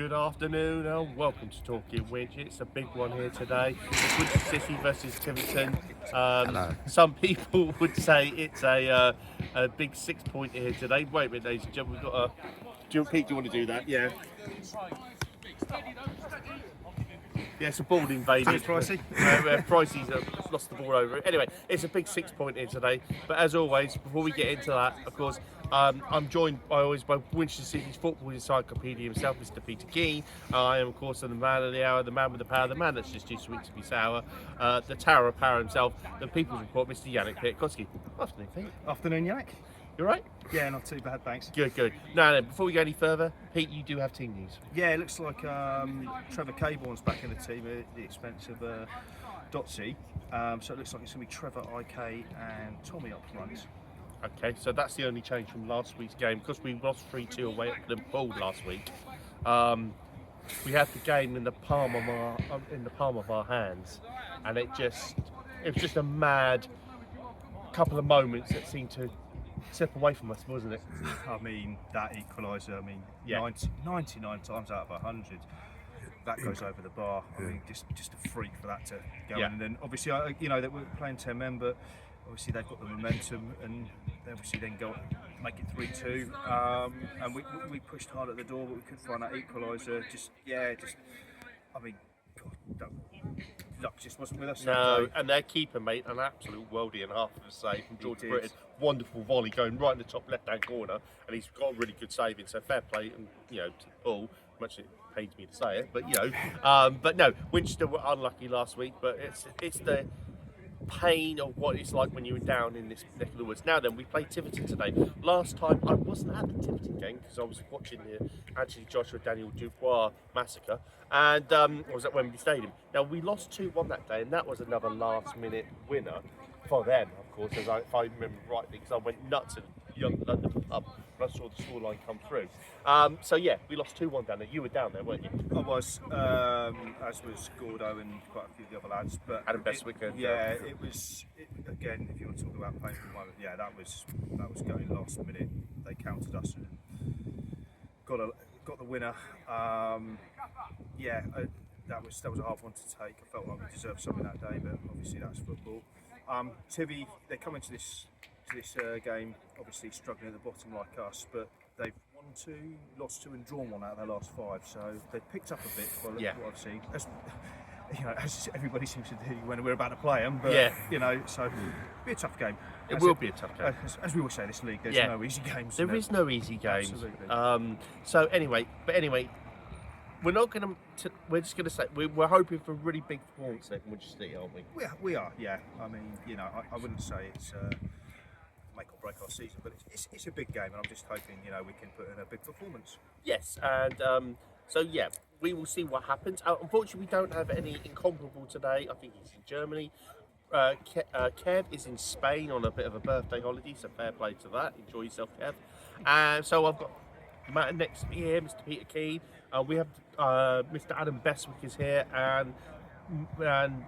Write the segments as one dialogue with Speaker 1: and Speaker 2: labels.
Speaker 1: Good afternoon and welcome to Talking Winch. It's a big one here today. It's Winchester City versus Tiverton. Some people would say it's a big 6 point here today. Wait a minute, ladies and gentlemen, we've got a... Pete, do you want to do that? Yeah. Yeah, it's a ball invaded.
Speaker 2: Pricey.
Speaker 1: Pricey's lost the ball over it. Anyway, it's a big 6 point here today. But as always, before we get into that, of course, I'm joined by Winchester City's football encyclopedia himself, Mr. Peter Keane. I am, of course, the man of the hour, the man with the power, the man that's just too sweet to be sour, the Tower of Power himself, the People's Report, Mr. Yannick Piatkowski. Afternoon, Pete.
Speaker 2: Afternoon, Yannick.
Speaker 1: You all right?
Speaker 2: Yeah, not too bad, thanks.
Speaker 1: Good. Now, before we go any further, Pete, you do have team news.
Speaker 2: Yeah, it looks like Trevor Caborn's back in the team at the expense of Dotsy. So it looks like it's going to be Trevor, IK and Tommy up front.
Speaker 1: Okay, so that's the only change from last week's game. Because we lost 3-2 away at Liverpool last week, we had the game in the palm of our hands, and it was just a mad couple of moments that seemed to step away from us, wasn't it?
Speaker 2: I mean, that equaliser,
Speaker 1: yeah.
Speaker 2: 99 times out of 100, that goes over the bar. I mean, just a freak for that to go in. And then obviously, that we're playing 10 men, but obviously they've got the momentum, and they obviously then go make it 3-2. And we pushed hard at the door, but we couldn't find that equaliser. Luck just wasn't with us.
Speaker 1: No, and their keeper, mate, an absolute worldie and half of a save from George Britton. Wonderful volley going right in the top left-hand corner, and he's got a really good saving. So fair play, and to Paul. Much it pains me to say it, but but no, Winchester were unlucky last week. But it's the pain of what it's like when you were down in this neck of the woods. Now then, we played Tiverton today. Last time I wasn't at the Tiverton game because I was watching the Joshua Daniel Dubois massacre, and I was at Wembley Stadium. Now we lost 2-1 that day, and that was another last-minute winner for them, of course, if I remember rightly, because I went nuts at Young London pub when I saw the scoreline come through. So yeah, we lost 2-1 down there. You were down there, weren't you?
Speaker 2: I was, as was Gordo and quite a few of the other lads. But
Speaker 1: Adam Bestwick.
Speaker 2: Yeah, it was again. If you want to talk about painful moment, yeah, that was going last minute. They countered us and got the winner. That was a hard one to take. I felt like we deserved something that day, but obviously that's football. Tivy, they come into this game obviously struggling at the bottom like us, but they've won 2, lost 2 and drawn 1 out of their last 5, so they've picked up a bit for what I've seen, as everybody seems to do when we're about to play them, but so it'll be a tough game.
Speaker 1: It will be a tough game.
Speaker 2: As we always say, this league, there's no easy games.
Speaker 1: There is no easy games.
Speaker 2: Absolutely.
Speaker 1: So anyway, we're not going to. We're just going to say we're hoping for a really big performance there from Winchester City, aren't we?
Speaker 2: We are. Yeah. I mean, I wouldn't say it's make or break our season, but it's a big game, and I'm just hoping we can put in a big performance.
Speaker 1: Yes, and so yeah, we will see what happens. Unfortunately, we don't have any incomparable today. I think he's in Germany. Kev is in Spain on a bit of a birthday holiday, so fair play to that. Enjoy yourself, Kev. And so I've got Matt next to me here, Mr. Peter Keane. We have Mr. Adam Bestwick is here, and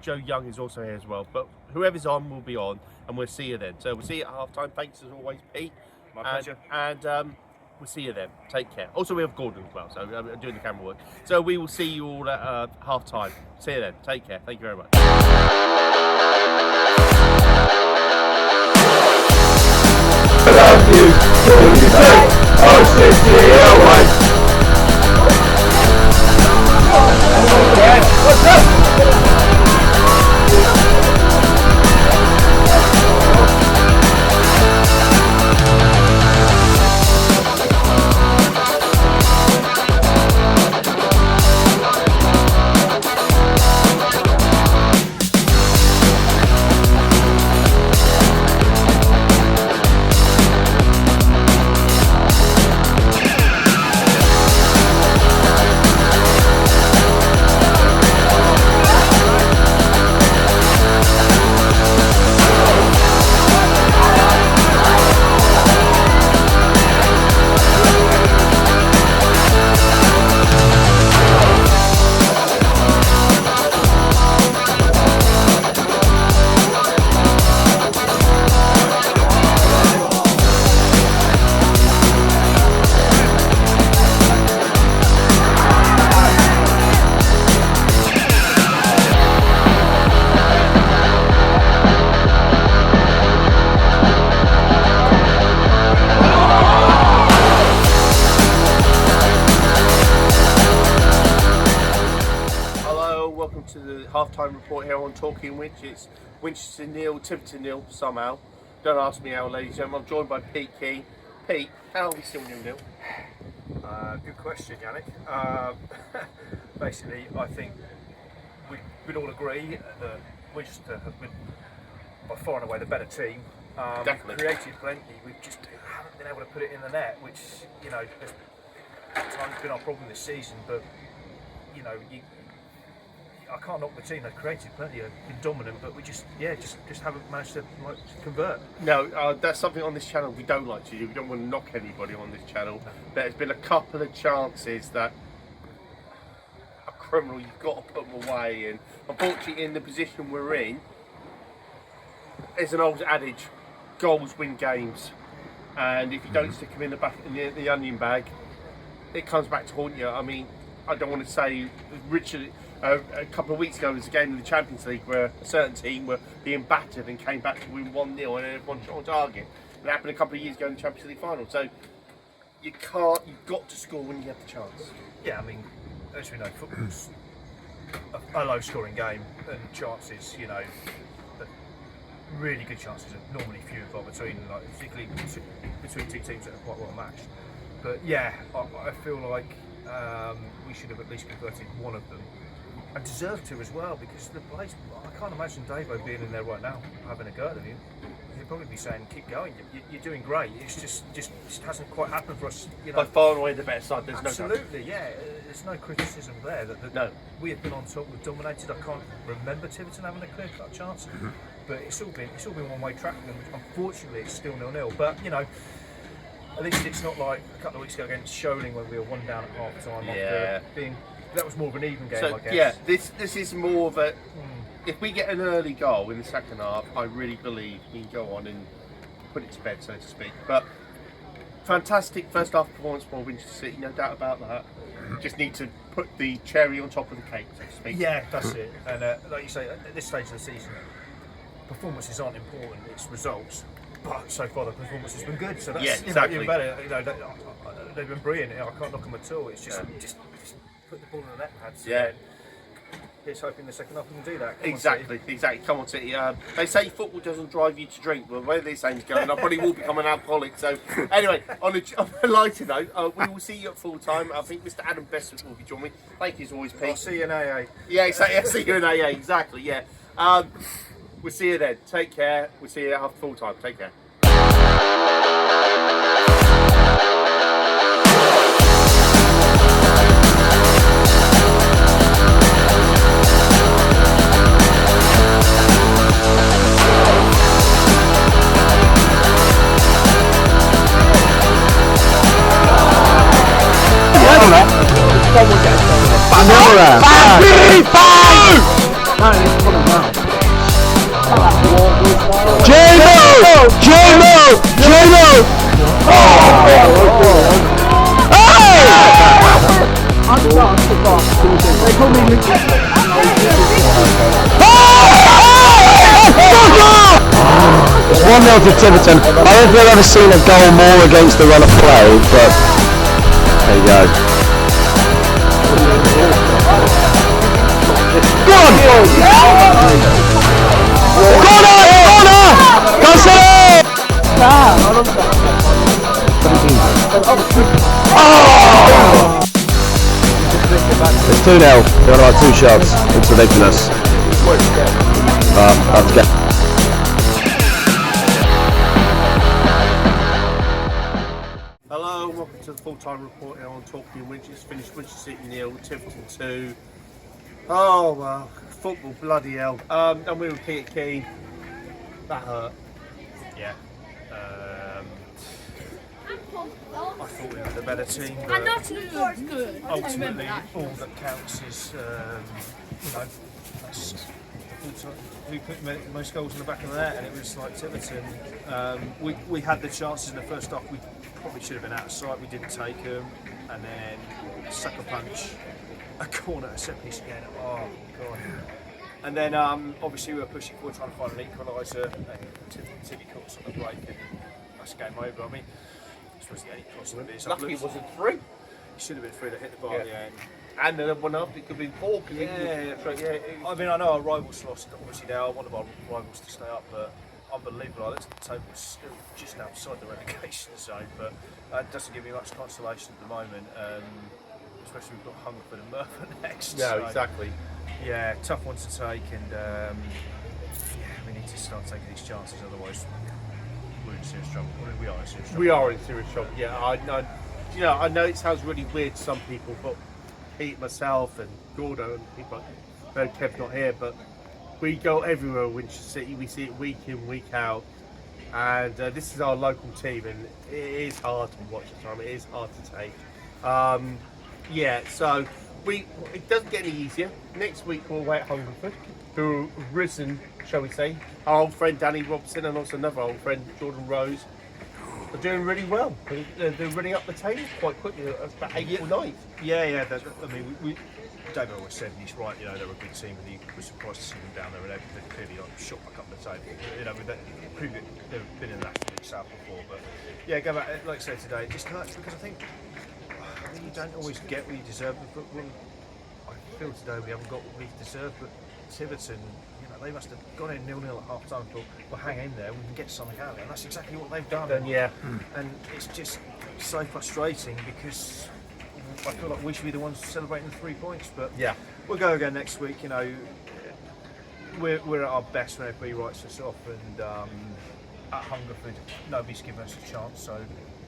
Speaker 1: Joe Young is also here as well. But whoever's on will be on, and we'll see you then. So we'll see you at half-time. Thanks as always, Pete.
Speaker 2: My pleasure.
Speaker 1: And we'll see you then. Take care. Also, we have Gordon as well, so I'm doing the camera work. So we will see you all at half-time. See you then. Take care. Thank you very much. What's up? half-time report here on Talking Winch. It's Winchester 0, Tiverton 0 somehow. Don't ask me how, ladies and gentlemen. I'm joined by Pete Keane. Pete, how are we still 0-0?
Speaker 2: Good question, Yannick. Basically, I think we'd all agree that Winchester have been by far and away the better team.
Speaker 1: Definitely.
Speaker 2: Created plenty, we just haven't been able to put it in the net, which, you know, has at times been our problem this season. But, you know, I can't knock the team. They've created plenty, they've been dominant, but we just haven't managed to convert.
Speaker 1: No, that's something on this channel we don't like to do. We don't want to knock anybody on this channel. There's been a couple of chances that a criminal, you've got to put them away. And unfortunately, in the position we're in, there's an old adage: goals win games. And if you don't stick them in the onion bag, it comes back to haunt you. I mean, I don't want to say Richard. A couple of weeks ago, there was a game in the Champions League where a certain team were being battered and came back to win 1-0 and everyone shot on target. It happened a couple of years ago in the Champions League final. So you've got to score when you have the chance.
Speaker 2: Yeah, I mean, as we know, football's a low-scoring game, and chances, you know, really good chances are normally few and far between, like particularly between two teams that are quite well matched. But yeah, I feel like we should have at least converted one of them. And deserve to as well, because the place, I can't imagine Davo being in there right now having a go at him. He'd probably be saying, keep going, you're doing great. It's just hasn't quite happened for us, you know.
Speaker 1: By far and away the better side, there's
Speaker 2: Absolutely,
Speaker 1: no doubt.
Speaker 2: yeah, there's no criticism there.
Speaker 1: No.
Speaker 2: We have been on top, we've dominated. I can't remember Tiverton having a clear-cut chance, but it's all been one-way traffic, and unfortunately it's still 0-0. But, you know, at least it's not like a couple of weeks ago against Sholing when we were 1 down at half-time after being... That was more of an even game, I guess.
Speaker 1: Yeah, this is more of a... If we get an early goal in the second half, I really believe we can go on and put it to bed, so to speak. But fantastic first half performance for Winchester City, no doubt about that. Just need to put the cherry on top of the cake, so to speak.
Speaker 2: Yeah, that's it. And like you say, at this stage of the season, performances aren't important, it's results. But so far the performance has been good, so that's
Speaker 1: exactly.
Speaker 2: Even better. You know, they've been brilliant. I can't knock them at all. It's just put the ball in the net and had here's hoping the second half we can do that.
Speaker 1: Exactly. Come on, City. They say football doesn't drive you to drink. Well, where this thing's going, I probably will become an alcoholic. So, anyway, on a lighter note, we will see you at full time. I think Mr. Adam Best will be joining me. Thank you as always, Pete.
Speaker 2: I'll see you in AA.
Speaker 1: Yeah, exactly. I'll see you in AA. Exactly. Yeah. We'll see you then. Take care. We'll see you at full time. Take care.
Speaker 3: It's 1-0 to Tiverton. I don't think I've ever seen a goal more against the run of play, but there you go. Go on! Corner! Cancel! Oh! It's 2-0. They've got about 2 shots. It's ridiculous. Let's get.
Speaker 1: Hello, welcome to the full-time report here on Talking Winch. It's finished Winchester City 0, Tiverton 2. Oh well, football, bloody hell. And we were Peter Keane. That hurt.
Speaker 2: Yeah. I thought we were the better team, but ultimately all that counts is, you know, that's who put the most goals in the back of the net, and it was like Tiverton. We had the chances in the first half. We probably should have been out of sight. We didn't take them, and then a sucker punch, a corner, a set piece again. Oh god! And then obviously we were pushing forward, trying to find an equaliser, and Tivi caught us on the break, and that's game over. I mean, I suppose the only possibility is
Speaker 1: lucky it wasn't 3.
Speaker 2: Should have been 3 that hit the bar at the end.
Speaker 1: And then one after it could be 4.
Speaker 2: I mean, I know our rivals lost. Obviously, now I want our rivals to stay up, but unbelievable. I looked at the table, it's still just outside the relegation zone, but that doesn't give me much consolation at the moment. Especially we've got Hungerford and Merthyr next.
Speaker 1: No,
Speaker 2: so,
Speaker 1: exactly.
Speaker 2: Yeah, tough one to take, and we need to start taking these chances. Otherwise, we're in serious trouble. We are in serious trouble.
Speaker 1: We are in serious trouble. Yeah, I know. You know, I know it sounds really weird to some people, but Pete, myself, and Gordo, and people like Kev's not here, but we go everywhere in Winchester City. We see it week in, week out, and this is our local team, and it is hard to watch at times. It is hard to take. Yeah, so it doesn't get any easier. Next week we're away at Hungerford, who have risen, shall we say. Our old friend Danny Robson and also another old friend Jordan Rose are doing really well. They're running up the table quite quickly. It's about 8th or 9th.
Speaker 2: Yeah. I mean, David always said, and he's right. You know, they're a good team, and he was surprised to see them down there, and they're clearly shot back up the table. You know, they've been in that League South before, but yeah, go back. Like I said today, it just hurts because I think you don't always get what you deserve. But I feel today we haven't got what we deserve. But Tiverton, you know, they must have gone in 0-0 at half time. Thought, well, hang in there, we can get something out of it, and that's exactly what they've done.
Speaker 1: Then yeah,
Speaker 2: and it's just so frustrating because I feel like we should be the ones celebrating the 3 points, but
Speaker 1: yeah,
Speaker 2: we'll go again next week. You know, we're at our best when everybody writes us off, and at Hungerford, nobody's given us a chance. So,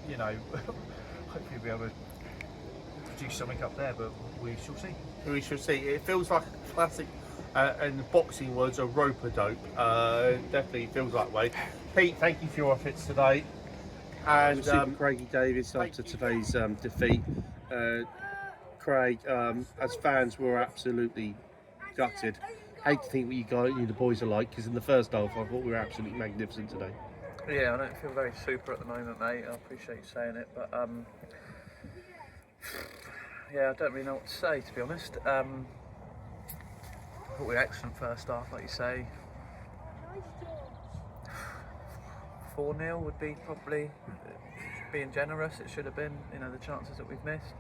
Speaker 2: you know, hopefully we'll be able to produce something up there, but we shall see.
Speaker 1: We shall see. It feels like a classic, and boxing words, a rope-a-dope. Definitely feels that way. Pete, thank you for your efforts today. And
Speaker 3: Craigie Davis after today's defeat. Craig, as fans, we're absolutely gutted. Hate to think what you the boys are like, because in the first half I thought we were absolutely magnificent today.
Speaker 4: Yeah, I don't feel very super at the moment, mate. I appreciate you saying it, but yeah, I don't really know what to say, to be honest. I thought we were excellent first half, like you say. 4-0 would be probably being generous. It should have been, you know, the chances that we've missed.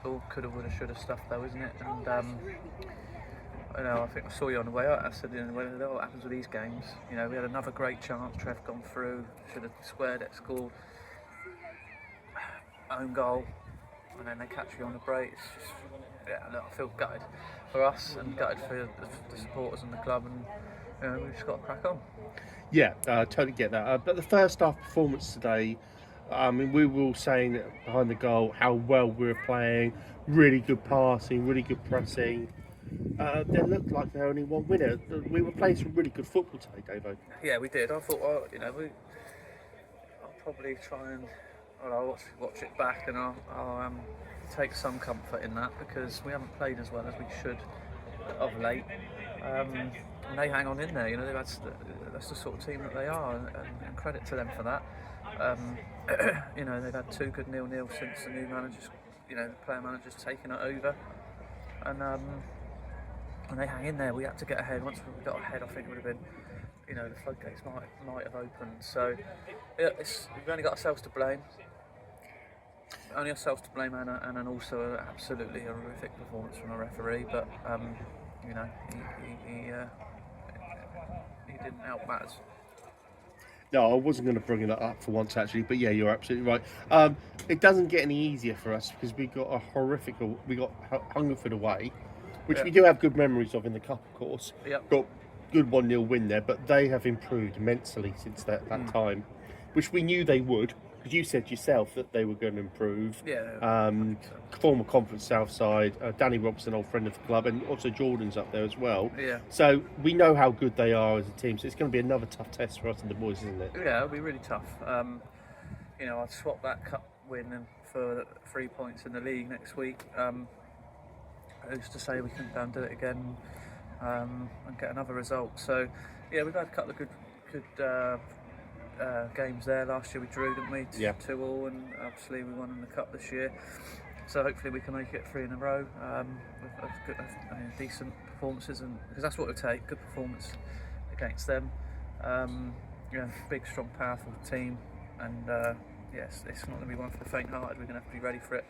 Speaker 4: All could have, would have, should have stuff though, isn't it? And you know, I think I saw you on the way out. I said, you know, what happens with these games? You know, we had another great chance. Trev gone through, should have squared it, scored, own goal, and then they catch you on the break. It's just, yeah, look, I feel gutted for us and gutted for the supporters and the club, and you know, we've just got to crack on.
Speaker 1: Yeah, totally get that. But the first half performance today, I mean, we were all saying behind the goal how well we were playing, really good passing, really good pressing. They looked like they only one winner. We were playing some really good football today, Davo.
Speaker 4: Yeah, we did. I thought, well, you know, I'll probably try and I'll watch it back, and I'll take some comfort in that, because we haven't played as well as we should of late. And they hang on in there, you know. That's the sort of team that they are, and credit to them for that. You know, they've had 2 good 0-0 since the new managers, you know, the player managers taken it over, and they hang in there. We had to get ahead. Once we got ahead, I think it would have been, you know, the floodgates might have opened. So yeah, we've only got ourselves to blame. Only ourselves to blame, and then also absolutely horrific performance from a referee. But you know, he didn't help matters.
Speaker 1: No, I wasn't going to bring that up for once, actually, but yeah, you're absolutely right. It doesn't get any easier for us because we got Hungerford away, which we do have good memories of in the cup, of course.
Speaker 4: Yep.
Speaker 1: Got good 1-0 win there, but they have improved immensely since that time, which we knew they would, because you said yourself that they were going to improve.
Speaker 4: Yeah.
Speaker 1: Former Conference Southside, Danny Robson, old friend of the club, and also Jordan's up there as well.
Speaker 4: Yeah.
Speaker 1: So we know how good they are as a team, so it's going to be another tough test for us and the boys, isn't it?
Speaker 4: Yeah, it'll be really tough. You know, I'd swap that cup win for 3 points in the league next week. Who's to say we can go and do it again and get another result? So yeah, we've had a couple of good games there. Last year we drew, didn't we? 2-2, and obviously we won in the cup this year. So hopefully we can make it 3 in a row with good, decent performances, and because that's what it will take, good performance against them. Yeah, big, strong, powerful team, and yes, it's not going to be one for the faint-hearted. We're going to have to be ready for it.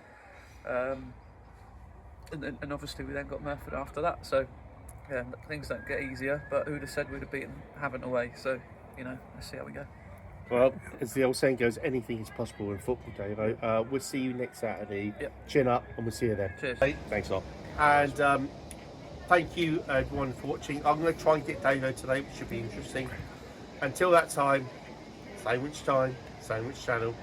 Speaker 4: and obviously we then got Merford after that. So yeah, things don't get easier. But who'd have said we'd have beaten Havant away? So let's see how we go.
Speaker 3: Well, as the old saying goes, anything is possible in football, Dave. We'll see you next Saturday.
Speaker 4: Yep.
Speaker 3: Chin up, and we'll see you then.
Speaker 4: Cheers.
Speaker 3: Hey, thanks a lot. And thank you, everyone, for watching. I'm going to try and get Davo today, which should be interesting. Until that time, same which channel.